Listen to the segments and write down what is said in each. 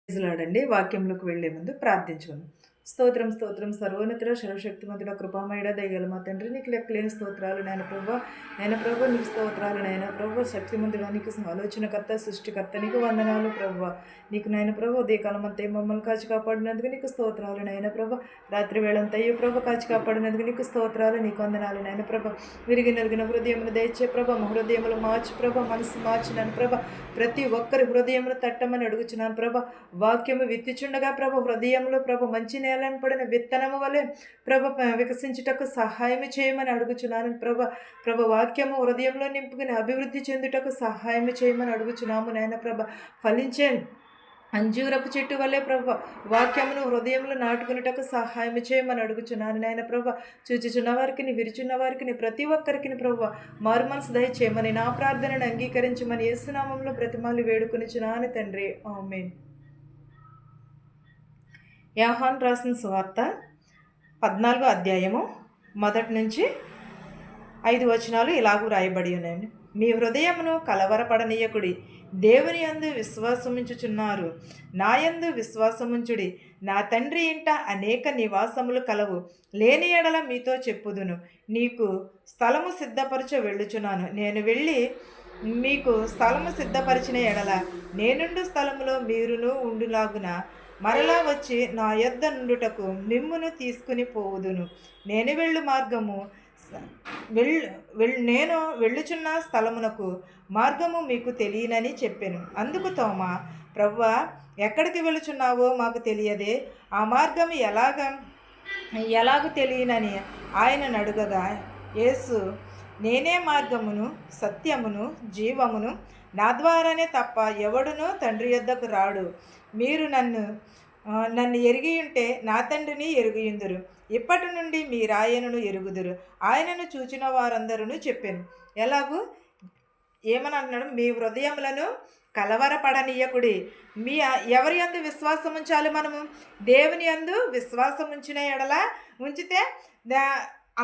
ప్రైజ్లాడండి. వాక్యంలోకి వెళ్ళే ముందు ప్రార్థించుకుందాం. స్తోత్రం, స్తోత్రం సర్వోన్నతుడ, సర్వశక్తిమంతుడ, కృపామయుడ, దయగల మా తండ్రి, నీకు లెక్కలేని స్తోత్రాలు నాయన ప్రభువా. నాయన ప్రభువా, నీకు స్తోత్రాలు నాయన ప్రభువా. శక్తిమంతుడా, నీకు ఆలోచనకర్త, సృష్టికర్త, నీకు వందనాలు ప్రభువా. నీకు నాయన ప్రభు ఉదయకాలం అంతా మమ్మల్ని కాచి కాపాడినందుకు నీకు స్తోత్రాలు నాయన ప్రభు. రాత్రి వేళంతా అయ్యో ప్రభు కాచి కాపాడినందుకు నీకు స్తోత్రాలు, నీకు వందనాలు నాయన ప్రభ. విరిగి నలిగిన హృదయమును దయచే ప్రభ, మా హృదయములు మార్చి ప్రభ, మనసు మార్చినాను ప్రభ. ప్రతి ఒక్కరి హృదయమును తట్టమని అడుగుచున్నాను ప్రభ. వాక్యము విత్తుచుండగా ప్రభ, హృదయంలో ప్రభ మంచి నేలను పడిన విత్తనము వలె ప్రభ వికసించుటకు సహాయం చేయమని అడుగుచున్నాను ప్రభ. వాక్యము హృదయంలో నింపుకుని అభివృద్ధి చెందుటకు సహాయం చేయమని అడుగుచున్నాము నాయన ప్రభ. ఫలించే అంజూరపు చెట్టు వల్లే ప్రభ వాక్యమును హృదయంలో నాటుకునేటకు సహాయం చేయమని అడుగుచున్నాను నాయన ప్రభ. చూచుచున్న వారికి, విరుచున్న వారికి, ప్రతి ఒక్కరికి ప్రభ మారు మనసు దయచేయమని, నా ప్రార్థనను అంగీకరించమని యేసునామంలో బ్రతిమాలి వేడుకొనిచున్నాను తండ్రి, ఆమేన్. యోహాను రాసిన సువార్త 14వ అధ్యాయము 1 నుంచి 5 వచనాలు ఇలాగూ రాయబడి ఉన్నాయండి. మీ హృదయమును కలవరపడనీయకుడి, దేవుని యందు విశ్వాసముంచుచున్నారు, నా యందు విశ్వాసముంచుడి. నా తండ్రి ఇంట అనేక నివాసములు కలవు, లేని ఎడల మీతో చెప్పుదును. నీకు స్థలము సిద్ధపరచ వెళ్ళుచున్నాను. నేను వెళ్ళి మీకు స్థలము సిద్ధపరిచిన ఎడల నేనుండు స్థలములో మీరును ఉండులాగున మరలా వచ్చి నా యొద్ద నుండుటకు మిమ్మును తీసుకుని పోవుదును. నేను వెళ్ళు మార్గము నేను వెళ్ళుచున్న స్థలమునకు మార్గము మీకు తెలియనని చెప్పాను. అందుకు తోమా, ప్రభువా, ఎక్కడికి వెళుచున్నావో మాకు తెలియదే, ఆ మార్గం ఎలాగూ తెలియనని ఆయనను అడుగగా, యేసు, నేనే మార్గమును సత్యమును జీవమును, నా ద్వారానే తప్ప ఎవడునూ తండ్రి యొద్దకు రాడు. మీరు నన్ను ఎరిగి ఉంటే నా తండ్రిని ఎరిగియుందురు. ఇప్పటి నుండి మీరాయనను ఎరుగుదురు. ఆయనను చూచిన వారందరూ చెప్పాను. ఎలాగూ ఏమని అంటున్నాడు? మీ హృదయములను కలవరపడనీయకుడి. ఎవరి యందు విశ్వాసం ఉంచాలి? మనము దేవుని యందు విశ్వాసం ఉంచిన ఎడల ఉంచితే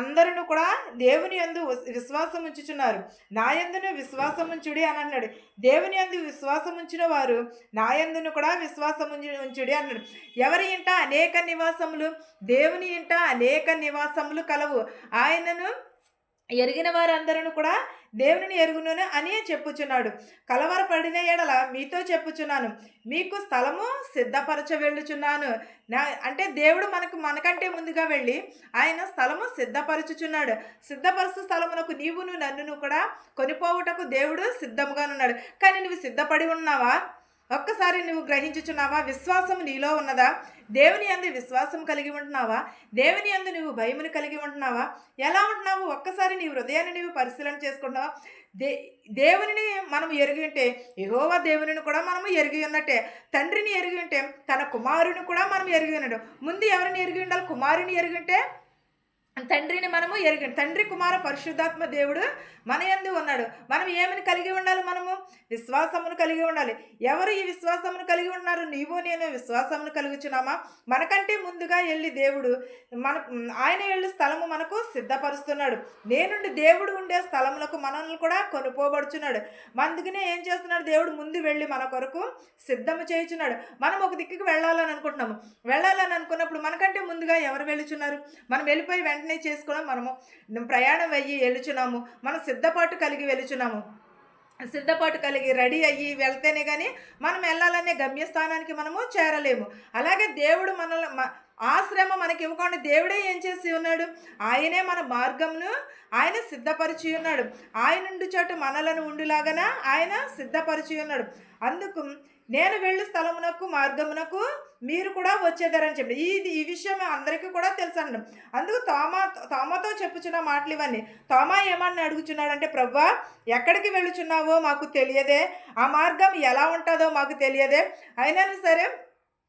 అందరూ కూడా దేవుని యందు విశ్వాసం ఉంచుచున్నారు. నా యందును విశ్వాసం ఉంచుడి అని అన్నాడు. దేవుని యందు విశ్వాసం ఉంచిన వారు నా యందును కూడా విశ్వాసం ఉంచుడి అన్నాడు. ఎవరి ఇంట అనేక నివాసములు, దేవుని ఇంట అనేక నివాసములు కలవు. ఆయనను ఎరిగిన వారందరూ కూడా దేవుని ఎరుగును అని చెప్పుచున్నాడు. కలవరపడిన ఎడల మీతో చెప్పుచున్నాను, మీకు స్థలము సిద్ధపరచ వెళ్ళుచున్నాను. అంటే దేవుడు మనకంటే ముందుగా వెళ్ళి ఆయన స్థలము సిద్ధపరచుచున్నాడు. సిద్ధపరుచు స్థలమునకు నీవును నన్నును కూడా కొనిపోవుటకు దేవుడు సిద్ధముగా ఉన్నాడు. కానీ నువ్వు సిద్ధపడి ఉన్నావా? ఒక్కసారి నువ్వు గ్రహించుచున్నావా? విశ్వాసం నీలో ఉన్నదా? దేవుని యందు విశ్వాసం కలిగి ఉంటున్నావా? దేవుని యందు నువ్వు భయమును కలిగి ఉంటున్నావా? ఎలా ఉంటున్నావు? ఒక్కసారి నీ హృదయాన్ని నీవు పరిశీలన చేసుకుంటున్నావా? దేవునిని మనం ఎరిగి ఉంటే యెహోవా దేవునిని కూడా మనము ఎరిగి ఉన్నట్టే. తండ్రిని ఎరిగి ఉంటే తన కుమారుని కూడా మనం ఎరిగి ఉన్నాడు. ముందు ఎవరిని ఎరిగి ఉండాలి? కుమారుని ఎరిగి ఉంటే తండ్రిని మనము ఎరిగి, తండ్రి కుమార పరిశుద్ధాత్మ దేవుడు మన యందు ఉన్నాడు. మనం ఏమని కలిగి ఉండాలి? మనము విశ్వాసమును కలిగి ఉండాలి. ఎవరు ఈ విశ్వాసమును కలిగి ఉన్నారు? నీవు నేను విశ్వాసమును కలుగుచున్నామా? మనకంటే ముందుగా వెళ్ళి దేవుడు ఆయన వెళ్ళి స్థలము మనకు సిద్ధపరుస్తున్నాడు. నేనుండి దేవుడు ఉండే స్థలములకు మనల్ని కూడా కొనుపోబడుచున్నాడు. అందుకనే ఏం చేస్తున్నాడు? దేవుడు ముందు వెళ్ళి మన కొరకు సిద్ధము చేయుచున్నాడు. మనం ఒక దిక్కుకి వెళ్ళాలని అనుకుంటున్నాము. వెళ్ళాలని అనుకున్నప్పుడు మనకంటే ముందుగా ఎవరు వెళ్ళుచున్నారు? మనం వెళ్ళిపోయి వెంటనే చేసుకోవడం, మనము ప్రయాణం అయ్యి వెళ్ళుచున్నాము. మనం సిద్ధపాటు కలిగి వెళుచున్నాము. సిద్ధపాటు కలిగి రెడీ అయ్యి వెళ్తేనే కానీ మనం వెళ్ళాలనే గమ్యస్థానానికి మనము చేరలేము. అలాగే దేవుడు ఆ శ్రమ మనకి ఇవ్వకుండా దేవుడే ఏం చేసి ఉన్నాడు? ఆయనే మన మార్గమును ఆయన సిద్ధపరిచి ఉన్నాడు. ఆయన ఉండు చోట మనలను ఉండులాగన ఆయన సిద్ధపరిచి ఉన్నాడు. అందుకు నేను వెళ్ళు స్థలమునకు మార్గమునకు మీరు కూడా వచ్చేదారని చెప్పి ఈ విషయం అందరికీ కూడా తెలుసు అన్నాడు. అందుకు తోమాతో చెప్పుచున్న మాటలు ఇవన్నీ. తోమా ఏమని అడుగుచున్నాడంటే, ప్రభువా, ఎక్కడికి వెళ్ళుచున్నావో మాకు తెలియదే, ఆ మార్గం ఎలా ఉంటుందో మాకు తెలియదే, అయినా సరే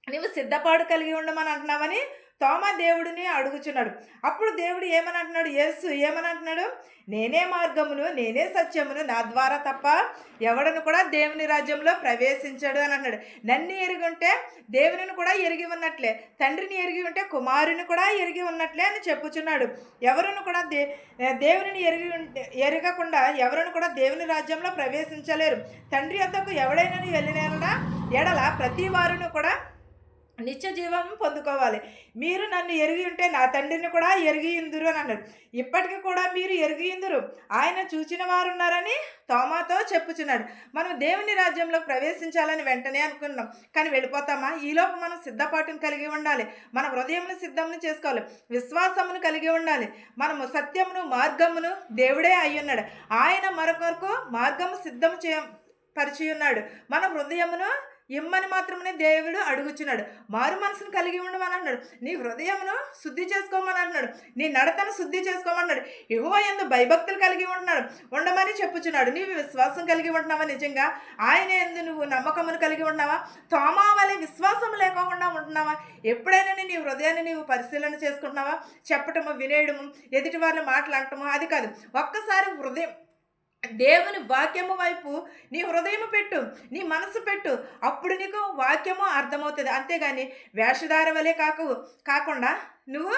నువ్వు సిద్ధపాటు కలిగి ఉండమని అంటున్నావని తోమా దేవుడిని అడుగుచున్నాడు. అప్పుడు దేవుడు ఏమని అంటున్నాడు? యేసు ఏమని అంటున్నాడు? నేనే మార్గమును, నేనే సత్యమును, నా ద్వారా తప్ప ఎవడను కూడా దేవుని రాజ్యంలో ప్రవేశించాడు అని అన్నాడు. నన్ను ఎరిగి ఉంటే దేవునిని కూడా ఎరిగి ఉన్నట్లే, తండ్రిని ఎరిగి ఉంటే కుమారుని కూడా ఎరిగి ఉన్నట్లే అని చెప్పుచున్నాడు. ఎవరును కూడా దేవునిని ఎరగకుండా ఎవరును కూడా దేవుని రాజ్యంలో ప్రవేశించలేరు. తండ్రి వద్దకు ఎవడైనా వెళ్ళినా ఎడల ప్రతి వారును కూడా నిత్య జీవం పొందుకోవాలి. మీరు నన్ను ఎరిగి ఉంటే నా తండ్రిని కూడా ఎరిగియుందురు అని అన్నాడు. ఇప్పటికి కూడా మీరు ఎరిగియుందురు, ఆయన చూచిన వారు ఉన్నారని తోమాతో చెప్పుచున్నాడు. మనం దేవుని రాజ్యంలో ప్రవేశించాలని వెంటనే అనుకున్నాం, కానీ వెళ్ళిపోతామా? ఈలోపు మనం సిద్ధపాటును కలిగి ఉండాలి. మన హృదయమును సిద్ధమును చేసుకోవాలి, విశ్వాసమును కలిగి ఉండాలి. మనము సత్యమును మార్గమును దేవుడే అయ్యున్నాడు. ఆయన మరొకరకు మార్గము సిద్ధము పరిచి ఉన్నాడు. మన హృదయమును ఇమ్మని మాత్రమే దేవుడు అడుగుచున్నాడు. మారు మనసును కలిగి ఉండమని అన్నాడు. నీ హృదయమును శుద్ధి చేసుకోమని అన్నాడు. నీ నడతను శుద్ధి చేసుకోమన్నాడు. యెహోవా యందు భయభక్తులు కలిగి ఉండమని చెప్పుచున్నాడు. నీవు విశ్వాసం కలిగి ఉంటున్నావా? నిజంగా ఆయన యందు నువ్వు నమ్మకమును కలిగి ఉన్నావా? తోమా వలె విశ్వాసం లేకుండా ఉంటున్నావా? ఎప్పుడైనా నీ హృదయాన్ని నీవు పరిశీలన చేసుకుంటున్నావా? చెప్పటము, వినేయడము, ఎదుటి వారిని మాట్లాడటము అది కాదు. ఒక్కసారి హృదయం దేవుని వాక్యము వైపు నీ హృదయము పెట్టు, నీ మనసు పెట్టు. అప్పుడు నీకు వాక్యము అర్థమవుతుంది. అంతేగాని వేషధార వలె కాకుండా నువ్వు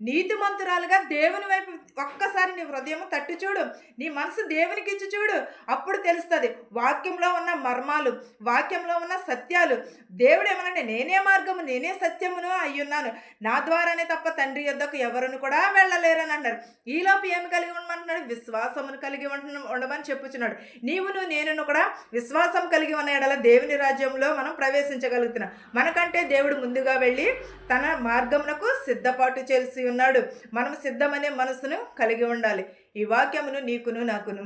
నీతిమంతురాలుగా దేవుని వైపు ఒక్కసారి నీ హృదయము తట్టు చూడు, నీ మనసు దేవునికి ఇచ్చి చూడు. అప్పుడు తెలుస్తుంది వాక్యంలో ఉన్న మర్మాలు, వాక్యంలో ఉన్న సత్యాలు. దేవుడు ఏమనంటే నేనే మార్గము, నేనే సత్యమును అయ్యున్నాను, నా ద్వారానే తప్ప తండ్రి యొద్దకు ఎవరును కూడా వెళ్ళలేరని అన్నారు. ఈలోపు ఏమి కలిగి ఉండమంటున్నాడు? విశ్వాసమును కలిగి ఉండమని చెప్పుచున్నాడు. నీవును నేనును కూడా విశ్వాసం కలిగి ఉన్న ఎడల దేవుని రాజ్యంలో మనం ప్రవేశించగలుగుతున్నాం. మనకంటే దేవుడు ముందుగా వెళ్ళి తన మార్గమునకు సిద్ధపాటు చేసి ఉన్నాడు. మనం సిద్ధమనే మనసును కలిగి ఉండాలి. ఈ వాక్యమును నీకును నాకును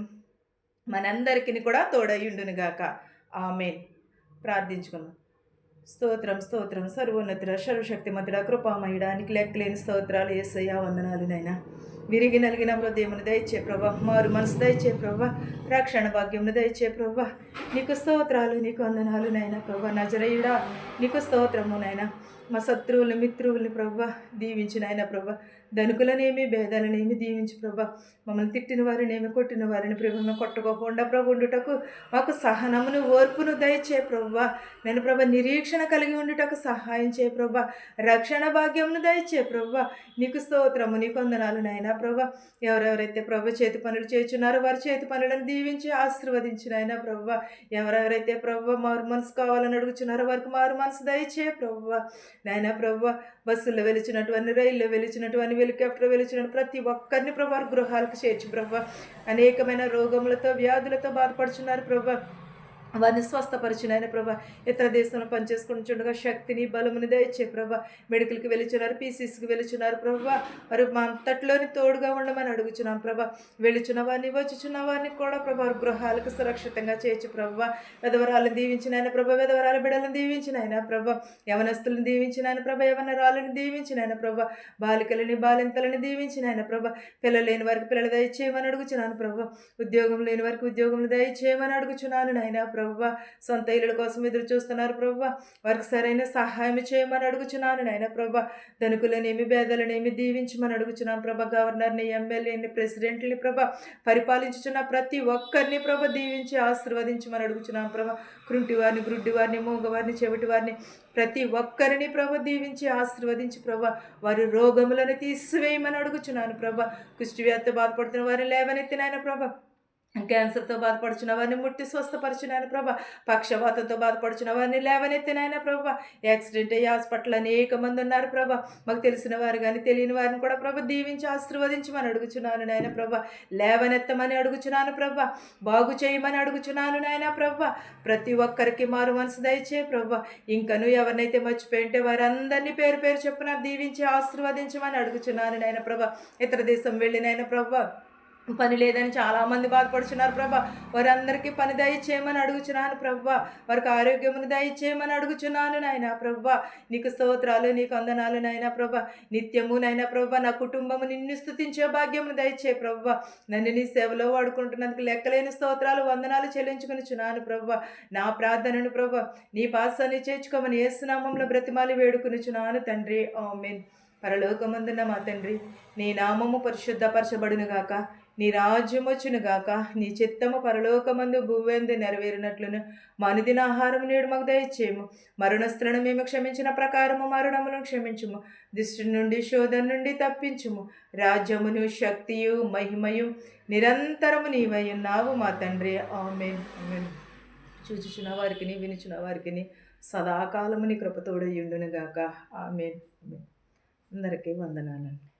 మనందరికీ కూడా తోడయ్యుండునుగాక. ఆమేన్. ప్రార్థించుకుందాం. స్తోత్రం స్తోత్రం సర్వోన్నతుడ సర్వశక్తిమంతుడ కృపామయుడానికి లెక్కలేని స్తోత్రాలు యేసయ్యా, వందనాలు నైనా. విరిగి నలిగిన హృదయమును దయచే ప్రభా, మారు మనసు దయచే ప్రభా, రక్షణ భాగ్యమును దయచే ప్రభా, నీకు స్తోత్రాలు, నీకు వందనాలు నైనా ప్రభా. నజరేయుడా నీకు స్తోత్రము నైనా. మా శత్రువుల్ని మిత్రువుల్ని ప్రభా దీవించి నాయన ప్రభా. ధనుకులనేమి భేదాలనేమి దీవించి ప్రభా. మమ్మల్ని తిట్టిన వారినేమి కొట్టిన వారిని ప్రభు కొట్టుకోకుండా ప్రభు ఉండుటకు మాకు సహనమును ఓర్పును దయచే ప్రభా. నేను ప్రభా నిరీక్షణ కలిగి ఉండుటకు సహాయం చే ప్రభా. రక్షణ భాగ్యమును దయచే ప్రభా. నీకు స్తోత్రము, నీకు వందనాలు నాయనా ప్రభా. ఎవరెవరైతే ప్రభు చేతి పనులు చేయుచున్నారో వారి చేతి పనులను దీవించి ఆశీర్వదించిన ఆయన ప్రభా. ఎవరెవరైతే ప్రభు మారు మనసు కావాలని అడుగుచున్నారో వారికి మారు మనసు దయచే ప్రభా. నాయన ప్రభా, బస్సుల్లో వెలిచినటువంటి, రైల్లో వెలిచినటువంటి, హెలికాప్టర్ వెలిచినటువంటి ప్రతి ఒక్కరిని ప్రభా గృహాలకు చేర్చి ప్రభా. అనేకమైన రోగములతో వ్యాధులతో బాధపడుచున్నారు ప్రభా. వారిని స్వస్థపరిచినాయన ప్రభా. ఇతర దేశంలో పనిచేసుకుంటుండగా శక్తిని బలముని దయచే ప్రభా. మెడికల్కి వెళుచున్నారు, పీసీసీకి వెళుచున్నారు ప్రభా. వారు మా అంతట్లోని తోడుగా ఉండమని అడుగుచున్నాం ప్రభా. వెళుచున్న వారిని వచ్చుచున్న వారిని కూడా ప్రభా గృహాలకు సురక్షితంగా చేయొచ్చు ప్రభా. విధవరాలను దీవించినాయన ప్రభా. విధవరాల బిడ్డలను దీవించినాయన ప్రభా. యవనస్తులను దీవించినాయన ప్రభా. యవనరాలను దీవించినాయన ప్రభా. బాలికలని బాలింతలను దీవించినాయన ప్రభా. పిల్లలు లేని వారికి పిల్లలు దయచేయమని అడుగుచున్నాను ప్రభా. ఉద్యోగం లేని వారికి ఉద్యోగం దయచేయమని అడుగుచున్నాను నాయన ప్రభా. సొంత ఇళ్ళ కోసం ఎదురు చూస్తున్నారు ప్రభా. వారికి సరైన సహాయం చేయమని అడుగుచున్నాను నాయన ప్రభా. ధనుకులనేమి భేదాలనేమి దీవించమని అడుగుచున్నాను ప్రభా. గవర్నర్ని, ఎమ్మెల్యేని, ప్రెసిడెంట్ని ప్రభా, పరిపాలించుచున్న ప్రతి ఒక్కరిని ప్రభా దీవించి ఆశీర్వదించమని అడుగుచున్నాను ప్రభా. కృంటి వారిని, గుడ్డి వారిని, మూగవారిని, చెవిటి వారిని ప్రతి ఒక్కరిని ప్రభా దీవించి ఆశీర్వదించి ప్రభా. వారి రోగములను తీసివేయమని అడుగుచున్నాను ప్రభా. కుష్ఠవ్యాధితో బాధపడుతున్న వారిని లేవనెత్తినాయన ప్రభా. క్యాన్సర్తో బాధపడుచున్న వారిని ముట్టి స్వస్థపరిచినాయన ప్రభా. పక్షవాతంతో బాధపడుచున్న వారిని లేవనెత్తినాయన ప్రభా. యాక్సిడెంట్ అయ్యి హాస్పిటల్ అనేక మంది ఉన్నారు ప్రభా. మాకు తెలిసిన వారు కానీ తెలియని వారిని కూడా ప్రభా దీవించి ఆశీర్వదించమని అడుగుచున్నాను నాయన ప్రభా. లేవనెత్తమని అడుగుచున్నాను ప్రభా. బాగు చేయమని అడుగుచున్నాను నాయన ప్రభా. ప్రతి ఒక్కరికి మారు మనసు దయచే ప్రభా. ఇంకను ఎవరినైతే మర్చిపోయింటే వారందరినీ పేరు పేరు చెప్పున దీవించి ఆశీర్వదించమని అడుగుచున్నాను నాయన ప్రభా. ఇతర దేశం వెళ్ళినాయన ప్రభా. పని లేదని చాలామంది బాధపడుచున్నారు ప్రభా. వారందరికీ పని దయచేయమని అడుగుచున్నాను ప్రభా. వారికి ఆరోగ్యమును దయచేయమని అడుగుచున్నాను నాయన ప్రభా. నీకు స్తోత్రాలు, నీకు వందనాలు నాయన ప్రభా. నిత్యము నాయన ప్రభా నా కుటుంబము నిన్ను స్తుతించే భాగ్యమును దయచే ప్రభా. నన్ను నీ సేవలో వాడుకుంటున్నందుకు లెక్కలేని స్తోత్రాలు, వందనాలు చెల్లించుకునిచున్నాను ప్రభా. నా ప్రార్థనను ప్రభా నీ పాసాన్ని చేర్చుకోమని యేసు నామములో బ్రతిమాలి వేడుకునిచున్నాను తండ్రి. ఆమేన్. పరలోకమందున్న మా తండ్రి, నీ నామము పరిశుద్ధపరచబడునుగాక, నీ రాజ్యం వచ్చునుగాక, నీ చిత్తము పరలోకమందు భూవేందు నెరవేరినట్లును మా అనుదిన ఆహారం నేడు మాకు దయచేయము. మరణస్తులను మేము క్షమించిన ప్రకారము మరణములను క్షమించుము. దుష్టు నుండి, శోధన నుండి తప్పించుము. రాజ్యమును, శక్తియు, మహిమయు నిరంతరము నీవై ఉన్నావు మా తండ్రి. ఆమేన్. ఆమేన్. చూచుచున్న వారికి, వినుచున్న వారికి సదాకాలము నీ కృపతోడు ఉండునుగాక. ఆమెన్. అందరికీ వందనాలండి.